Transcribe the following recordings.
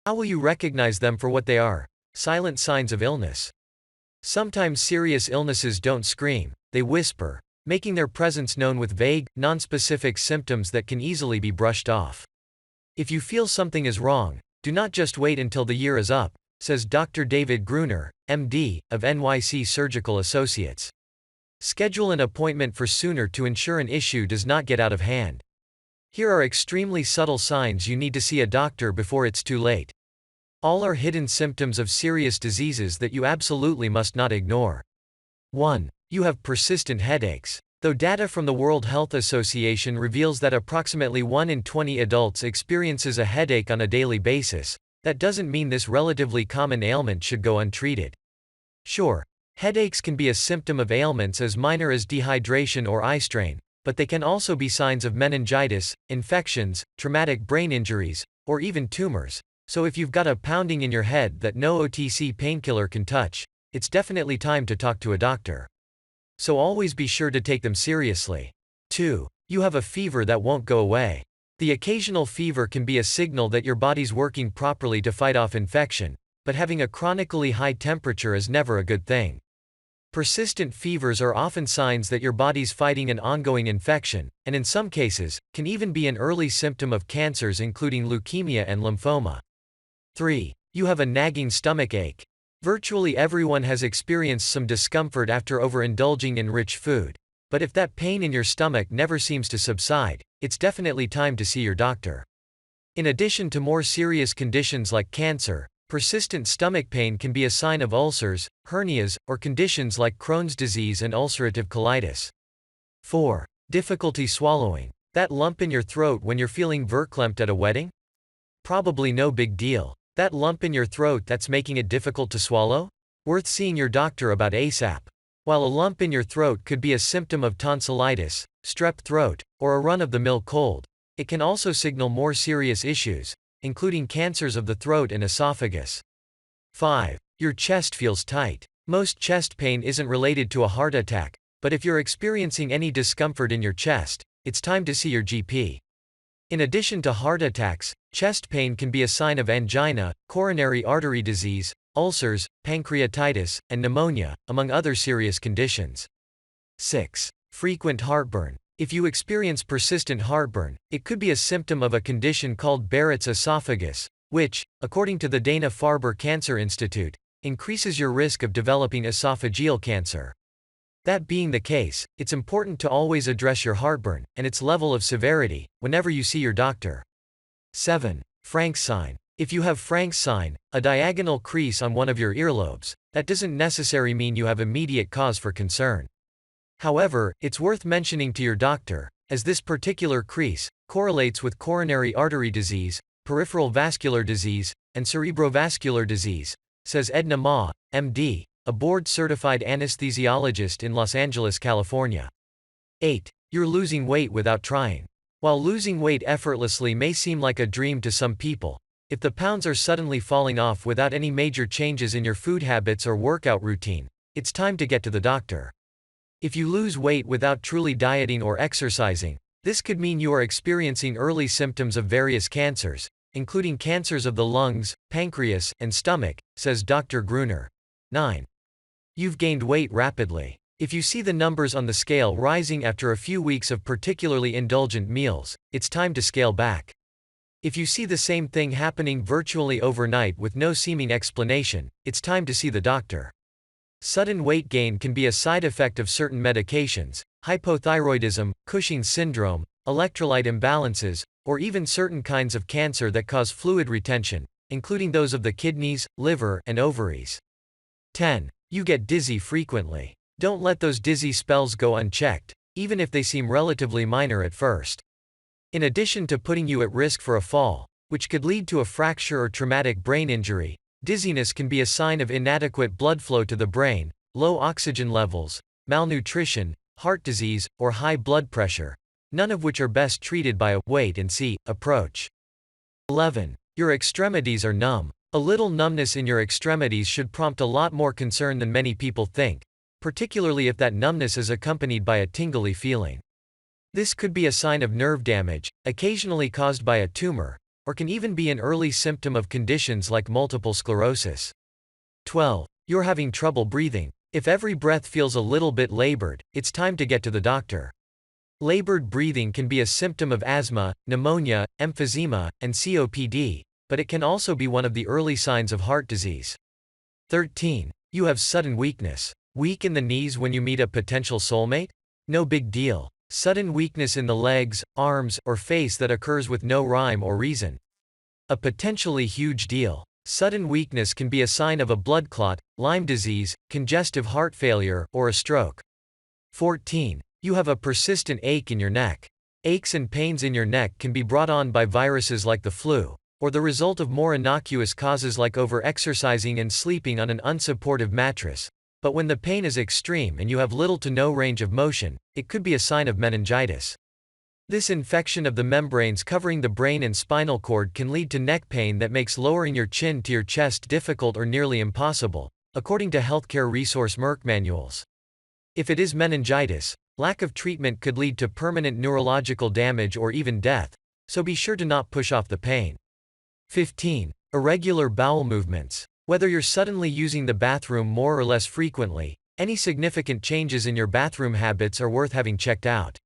How will you recognize them for what they are? Silent signs of illness. Sometimes serious illnesses don't scream, they whisper, making their presence known with vague, nonspecific symptoms that can easily be brushed off. If you feel something is wrong, do not just wait until the year is up, says Dr. David Greuner, MD, of NYC Surgical Associates. Schedule an appointment for sooner to ensure an issue does not get out of hand. Here are extremely subtle signs you need to see a doctor before it's too late. All are hidden symptoms of serious diseases that you absolutely must not ignore. 1. You have persistent headaches. Though data from the World Health Association reveals that approximately 1 in 20 adults experiences a headache on a daily basis, that doesn't mean this relatively common ailment should go untreated. Sure, headaches can be a symptom of ailments as minor as dehydration or eye strain, but they can also be signs of meningitis, infections, traumatic brain injuries, or even tumors. So if you've got a pounding in your head that no OTC painkiller can touch, it's definitely time to talk to a doctor. So always be sure to take them seriously. 2. You have a fever that won't go away. The occasional fever can be a signal that your body's working properly to fight off infection, but having a chronically high temperature is never a good thing. Persistent fevers are often signs that your body's fighting an ongoing infection, and in some cases, can even be an early symptom of cancers including leukemia and lymphoma. 3. You have a nagging stomach ache. Virtually everyone has experienced some discomfort after overindulging in rich food. But if that pain in your stomach never seems to subside, it's definitely time to see your doctor. In addition to more serious conditions like cancer, persistent stomach pain can be a sign of ulcers, hernias, or conditions like Crohn's disease and ulcerative colitis. 4. Difficulty swallowing. That lump in your throat when you're feeling verklempt at a wedding? Probably no big deal. That lump in your throat that's making it difficult to swallow? Worth seeing your doctor about ASAP. While a lump in your throat could be a symptom of tonsillitis, strep throat, or a run-of-the-mill cold, it can also signal more serious issues, including cancers of the throat and esophagus. 5. Your chest feels tight. Most chest pain isn't related to a heart attack, but if you're experiencing any discomfort in your chest, it's time to see your GP. In addition to heart attacks, chest pain can be a sign of angina, coronary artery disease, ulcers, pancreatitis, and pneumonia, among other serious conditions. 6. Frequent heartburn. If you experience persistent heartburn, it could be a symptom of a condition called Barrett's esophagus, which, according to the Dana-Farber Cancer Institute, increases your risk of developing esophageal cancer. That being the case, it's important to always address your heartburn and its level of severity whenever you see your doctor. 7. Frank's sign. If you have Frank's sign, a diagonal crease on one of your earlobes, that doesn't necessarily mean you have immediate cause for concern. However, it's worth mentioning to your doctor, as this particular crease correlates with coronary artery disease, peripheral vascular disease, and cerebrovascular disease, says Edna Ma, MD, a board-certified anesthesiologist in Los Angeles, California. 8. You're losing weight without trying. While losing weight effortlessly may seem like a dream to some people, if the pounds are suddenly falling off without any major changes in your food habits or workout routine, it's time to get to the doctor. If you lose weight without truly dieting or exercising, this could mean you are experiencing early symptoms of various cancers, including cancers of the lungs, pancreas, and stomach, says Dr. Greuner. 9. You've gained weight rapidly. If you see the numbers on the scale rising after a few weeks of particularly indulgent meals, it's time to scale back. If you see the same thing happening virtually overnight with no seeming explanation, it's time to see the doctor. Sudden weight gain can be a side effect of certain medications, hypothyroidism, Cushing's syndrome, electrolyte imbalances, or even certain kinds of cancer that cause fluid retention, including those of the kidneys, liver, and ovaries. 10. You get dizzy frequently. Don't let those dizzy spells go unchecked, even if they seem relatively minor at first. In addition to putting you at risk for a fall, which could lead to a fracture or traumatic brain injury, dizziness can be a sign of inadequate blood flow to the brain, low oxygen levels, malnutrition, heart disease, or high blood pressure, none of which are best treated by a wait-and-see approach. 11. Your extremities are numb. A little numbness in your extremities should prompt a lot more concern than many people think, particularly if that numbness is accompanied by a tingly feeling. This could be a sign of nerve damage, occasionally caused by a tumor, or can even be an early symptom of conditions like multiple sclerosis. 12. You're having trouble breathing. If every breath feels a little bit labored, it's time to get to the doctor. Labored breathing can be a symptom of asthma, pneumonia, emphysema, and COPD, but it can also be one of the early signs of heart disease. 13. You have sudden weakness. Weak in the knees when you meet a potential soulmate? No big deal. Sudden weakness in the legs, arms, or face that occurs with no rhyme or reason. A potentially huge deal. Sudden weakness can be a sign of a blood clot, Lyme disease, congestive heart failure, or a stroke. 14. You have a persistent ache in your neck. Aches and pains in your neck can be brought on by viruses like the flu, or the result of more innocuous causes like over-exercising and sleeping on an unsupportive mattress. But when the pain is extreme and you have little to no range of motion, it could be a sign of meningitis. This infection of the membranes covering the brain and spinal cord can lead to neck pain that makes lowering your chin to your chest difficult or nearly impossible, according to healthcare resource Merck manuals. If it is meningitis, lack of treatment could lead to permanent neurological damage or even death, so be sure to not push off the pain. 15. Irregular bowel movements. Whether you're suddenly using the bathroom more or less frequently, any significant changes in your bathroom habits are worth having checked out.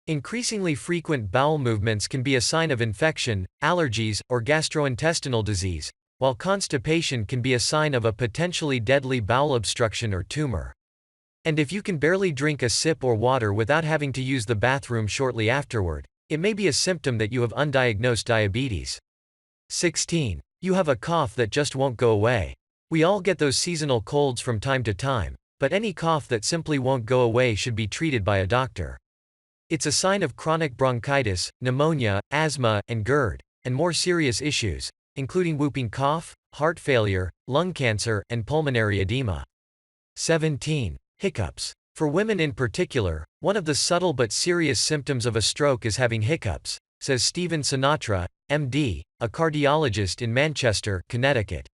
Increasingly frequent bowel movements can be a sign of infection, allergies, or gastrointestinal disease, while constipation can be a sign of a potentially deadly bowel obstruction or tumor. And if you can barely drink a sip or water without having to use the bathroom shortly afterward, it may be a symptom that you have undiagnosed diabetes. 16. You have a cough that just won't go away. We all get those seasonal colds from time to time, but any cough that simply won't go away should be treated by a doctor. It's a sign of chronic bronchitis, pneumonia, asthma, and GERD, and more serious issues, including whooping cough, heart failure, lung cancer, and pulmonary edema. 17. Hiccups. For women in particular, one of the subtle but serious symptoms of a stroke is having hiccups, says Stephen Sinatra, MD, a cardiologist in Manchester, Connecticut.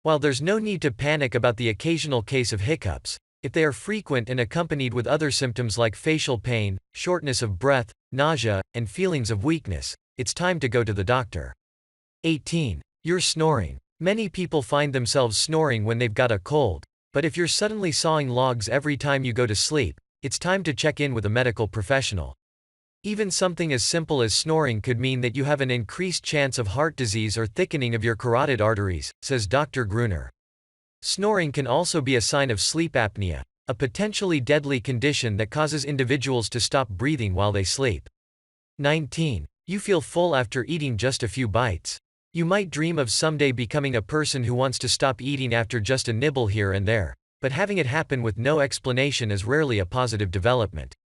While there's no need to panic about the occasional case of hiccups, if they are frequent and accompanied with other symptoms like facial pain, shortness of breath, nausea, and feelings of weakness, it's time to go to the doctor. 18. You're snoring. Many people find themselves snoring when they've got a cold, but if you're suddenly sawing logs every time you go to sleep, it's time to check in with a medical professional. Even something as simple as snoring could mean that you have an increased chance of heart disease or thickening of your carotid arteries, says Dr. Greuner. Snoring can also be a sign of sleep apnea, a potentially deadly condition that causes individuals to stop breathing while they sleep. 19. You feel full after eating just a few bites. You might dream of someday becoming a person who wants to stop eating after just a nibble here and there, but having it happen with no explanation is rarely a positive development.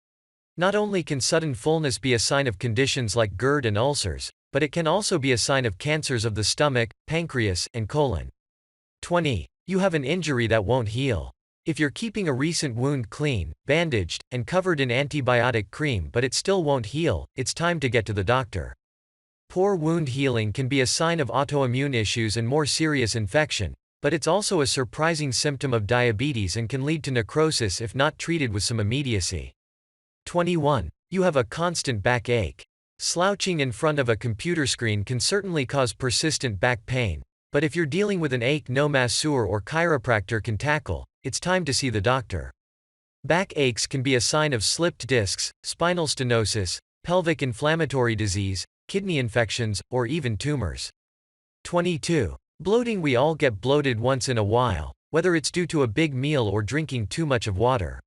Not only can sudden fullness be a sign of conditions like GERD and ulcers, but it can also be a sign of cancers of the stomach, pancreas, and colon. 20. You have an injury that won't heal. If you're keeping a recent wound clean, bandaged, and covered in antibiotic cream but it still won't heal, it's time to get to the doctor. Poor wound healing can be a sign of autoimmune issues and more serious infection, but it's also a surprising symptom of diabetes and can lead to necrosis if not treated with some immediacy. 21. You have a constant backache. Slouching in front of a computer screen can certainly cause persistent back pain, but if you're dealing with an ache no masseur or chiropractor can tackle, it's time to see the doctor. Back aches can be a sign of slipped discs, spinal stenosis, pelvic inflammatory disease, kidney infections, or even tumors. 22. Bloating. We all get bloated once in a while, whether it's due to a big meal or drinking too much of water.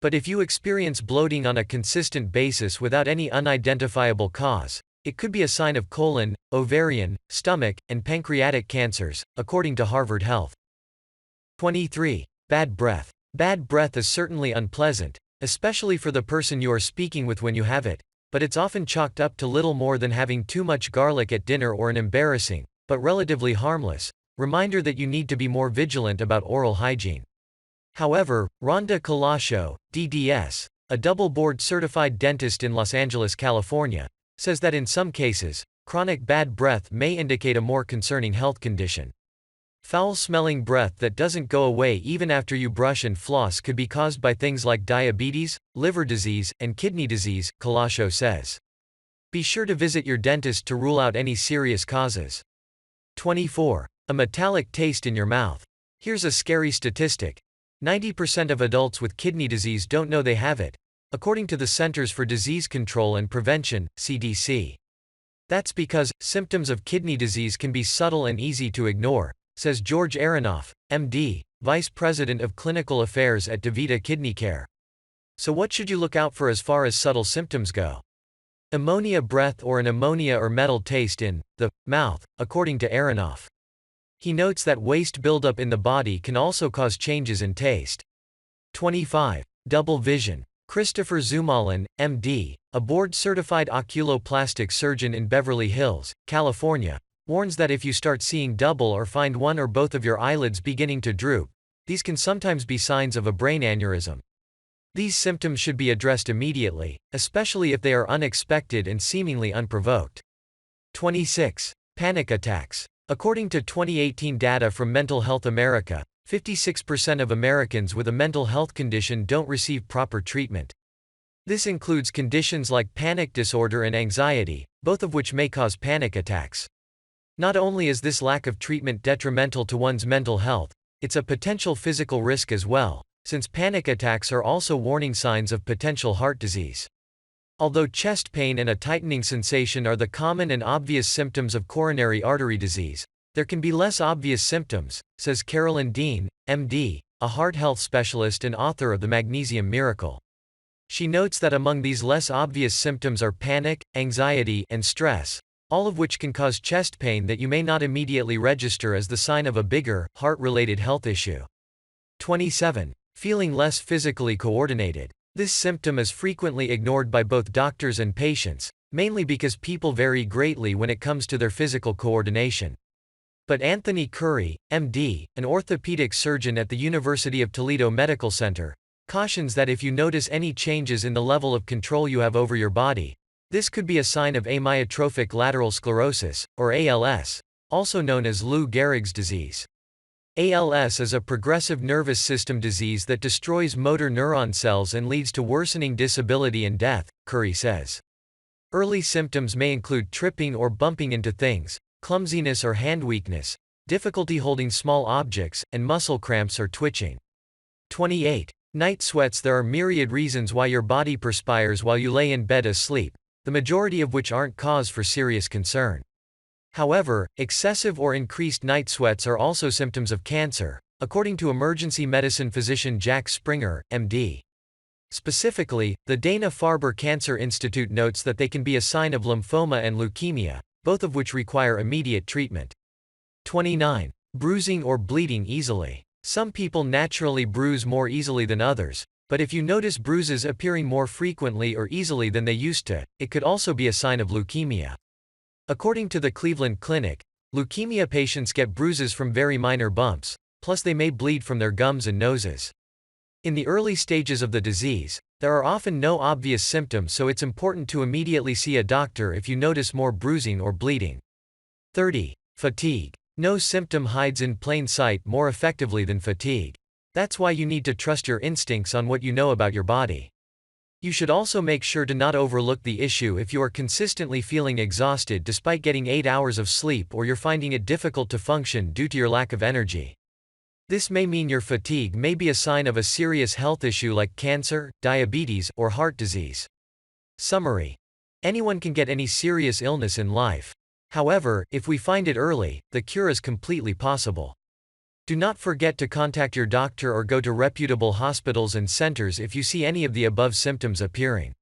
But if you experience bloating on a consistent basis without any unidentifiable cause, it could be a sign of colon, ovarian, stomach, and pancreatic cancers, according to Harvard Health. 23. Bad breath. Bad breath is certainly unpleasant, especially for the person you are speaking with when you have it, but it's often chalked up to little more than having too much garlic at dinner or an embarrassing, but relatively harmless, reminder that you need to be more vigilant about oral hygiene. However, Rhonda Colascio, DDS, a double-board certified dentist in Los Angeles, California, says that in some cases, chronic bad breath may indicate a more concerning health condition. Foul-smelling breath that doesn't go away even after you brush and floss could be caused by things like diabetes, liver disease, and kidney disease, Colascio says. Be sure to visit your dentist to rule out any serious causes. 24. A metallic taste in your mouth. Here's a scary statistic. 90% of adults with kidney disease don't know they have it, according to the Centers for Disease Control and Prevention, CDC. That's because symptoms of kidney disease can be subtle and easy to ignore, says George Aronoff, MD, Vice President of Clinical Affairs at DaVita Kidney Care. So what should you look out for as far as subtle symptoms go? Ammonia breath or an ammonia or metal taste in the mouth, according to Aronoff. He notes that waste buildup in the body can also cause changes in taste. 25. Double vision. Christopher Zumalin, MD, a board-certified oculoplastic surgeon in Beverly Hills, California, warns that if you start seeing double or find one or both of your eyelids beginning to droop, these can sometimes be signs of a brain aneurysm. These symptoms should be addressed immediately, especially if they are unexpected and seemingly unprovoked. 26. Panic attacks. According to 2018 data from Mental Health America, 56% of Americans with a mental health condition don't receive proper treatment. This includes conditions like panic disorder and anxiety, both of which may cause panic attacks. Not only is this lack of treatment detrimental to one's mental health, it's a potential physical risk as well, since panic attacks are also warning signs of potential heart disease. Although chest pain and a tightening sensation are the common and obvious symptoms of coronary artery disease, there can be less obvious symptoms, says Carolyn Dean, MD, a heart health specialist and author of The Magnesium Miracle. She notes that among these less obvious symptoms are panic, anxiety, and stress, all of which can cause chest pain that you may not immediately register as the sign of a bigger, heart-related health issue. 27. Feeling less physically coordinated. This symptom is frequently ignored by both doctors and patients, mainly because people vary greatly when it comes to their physical coordination. But Anthony Curry, MD, an orthopedic surgeon at the University of Toledo Medical Center, cautions that if you notice any changes in the level of control you have over your body, this could be a sign of amyotrophic lateral sclerosis, or ALS, also known as Lou Gehrig's disease. ALS is a progressive nervous system disease that destroys motor neuron cells and leads to worsening disability and death, Curry says. Early symptoms may include tripping or bumping into things, clumsiness or hand weakness, difficulty holding small objects, and muscle cramps or twitching. 28. Night sweats. There are myriad reasons why your body perspires while you lay in bed asleep, the majority of which aren't cause for serious concern. However, excessive or increased night sweats are also symptoms of cancer, according to emergency medicine physician Jack Springer, MD. Specifically, the Dana-Farber Cancer Institute notes that they can be a sign of lymphoma and leukemia, both of which require immediate treatment. 29. Bruising or bleeding easily. Some people naturally bruise more easily than others, but if you notice bruises appearing more frequently or easily than they used to, it could also be a sign of leukemia. According to the Cleveland Clinic, leukemia patients get bruises from very minor bumps, plus they may bleed from their gums and noses. In the early stages of the disease, there are often no obvious symptoms, so it's important to immediately see a doctor if you notice more bruising or bleeding. 30. Fatigue. No symptom hides in plain sight more effectively than fatigue. That's why you need to trust your instincts on what you know about your body. You should also make sure to not overlook the issue if you are consistently feeling exhausted despite getting 8 hours of sleep, or you're finding it difficult to function due to your lack of energy. This may mean your fatigue may be a sign of a serious health issue like cancer, diabetes, or heart disease. Summary. Anyone can get any serious illness in life. However, if we find it early, the cure is completely possible. Do not forget to contact your doctor or go to reputable hospitals and centers if you see any of the above symptoms appearing.